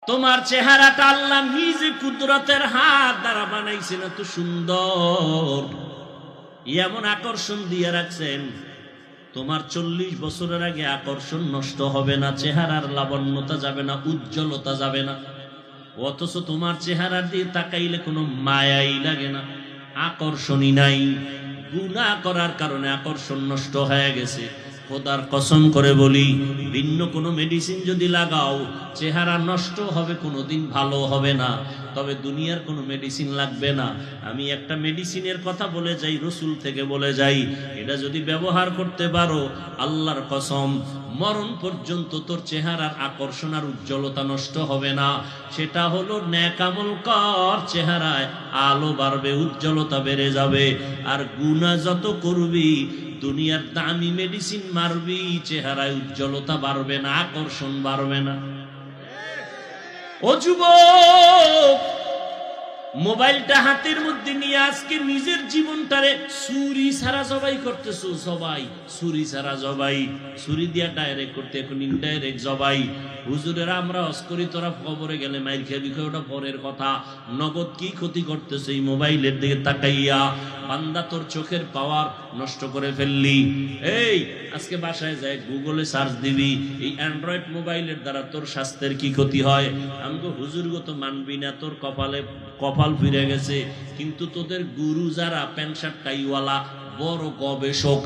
তোমার চেহারাটা আল্লাহ নিজে কুদরতের হাত দ্বারা বানাইছেন, এত সুন্দর, এমন আকর্ষণ দিয়ে রাখছেন। তোমার 40 বছরের আগে আকর্ষণ নষ্ট হবে না, চেহারার লাবণ্যতা যাবে না, উজ্জ্বলতা যাবে না। অথচ তোমার চেহারার দিয়ে তাকাইলে কোনো মায়াই লাগে না, আকর্ষণই নাই। গুনাহ করার কারণে আকর্ষণ নষ্ট হয়ে গেছে। খোদার কসম করে বলি, ভিন্ন কোনো মেডিসিন যদি লাগাও চেহারা নষ্ট হবে, কোনোদিন ভালো হবে না। তবে দুনিয়ার কোনো মেডিসিন লাগবে না। আমি একটা মেডিসিনের কথা বলে যাই, রসুল থেকে বলে যাই, এটা যদি ব্যবহার করতে পারো, আল্লাহর কসম, মরণ পর্যন্ত তোর চেহারার আকর্ষণ আর উজ্জ্বলতা নষ্ট হবে না। সেটা হলো নেক আমল কর, চেহারায় আলো বাড়বে, উজ্জ্বলতা বেড়ে যাবে। আর গুনাহ যত করবি, দুনিয়ার দামি মেডিসিন মারবি, চেহারায় উজ্জ্বলতা বাড়বে না, আকর্ষণ বাড়বে না। ও যুবক, মোবাইলটা হাতের মধ্যে নিয়ে আজকে নিজের জীবনটারে ছুরি ছাড়া জবাই করতেছো। সবাই ছুরি ছাড়া জবাই, ছুরি দিয়া ডাইরেক্ট করতে, এখন ইনডাইরেক্ট জবাই। হুজুরেরা আমরা অস্করি, তোরা কবরে গেলে মাইর খেবি, ওটা পরের কথা। নগদ কি ক্ষতি করতেছে এই মোবাইলের দিকে তাকাইয়া? বান্দা, তোর চোখের পাওয়ার নষ্ট করে ফেললি। এই আজকে বাসায় যায় গুগলে সার্চ দিবি, এই অ্যান্ড্রয়েড মোবাইলের দ্বারা তোর স্বাস্থ্যের কি ক্ষতি হয়। আমাকে হুজুরগত মানবি না, তোর কপাল ফিরে গেছে। কিন্তু তোদের গুরু যারা প্যান্ট শার্ট টাইওয়ালা বড় গবেষক,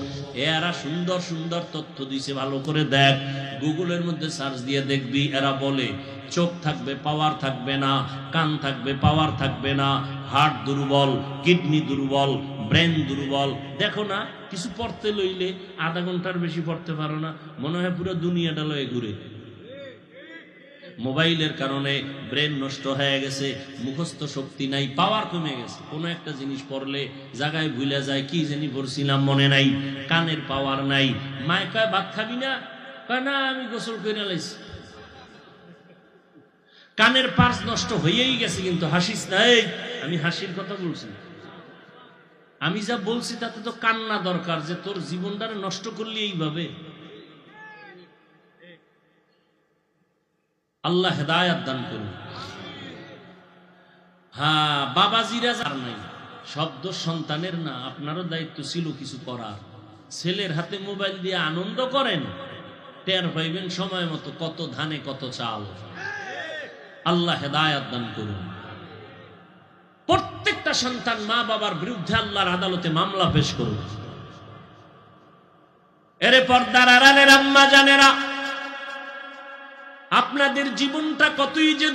এরা সুন্দর সুন্দর তথ্য দিছে, ভালো করে দেখ। গুগলের মধ্যে সার্চ দিয়ে দেখবি, এরা বলে চোখ থাকবে পাওয়ার থাকবে না, কান থাকবে পাওয়ার থাকবে না, হার্ট দুর্বল, কিডনি দুর্বল, ব্রেন দুর্বল। দেখো না, কিছু পড়তে লইলে আধা ঘন্টার বেশি পড়তে পারো না, মনে হয় পুরো দুনিয়াটা লয়ে ঘুরে। মোবাইলের কারণে ব্রেন নষ্ট হয়ে গেছে, মুখস্থ শক্তি নাই, পাওয়ার কমে গেছে। কোনো একটা জিনিস পড়লে জায়গায় ভুলে যায়, কি জানি পড়ছিলাম মনে নাই। কানের পাওয়ার নাই। মায় কয় ভাত খাবি না? কয় না, আমি গোসল করে লাইছি। কানের পার্স নষ্ট হয়েই গেছে, কিন্তু হাসিস নাই। আমি হাসির কথা বলছি, আমি যা বলছি তাতে তো কান্না দরকার, যে তোর জীবনটারে নষ্ট করলি এইভাবে। আল্লাহ হেদায়াত দান করুন। হ্যাঁ, বাবাজিরা যার নাই, শব্দ সন্তানের না। আপনারও দায়িত্ব ছিল কিছু করার। ছেলের হাতে মোবাইল দিয়ে আনন্দ করেন, টের পাইবেন সময় মতো কত ধানে কত চাল। আল্লাহ হেদায়াত দান করুন। প্রত্যেকটা সন্তান মা বাবার বিরুদ্ধে আল্লাহর আদালতে মামলা পেশ করুন। এরে পর্দার আড়ালের আম্মা জানেরা, আপনাদের জীবনটা কতই যে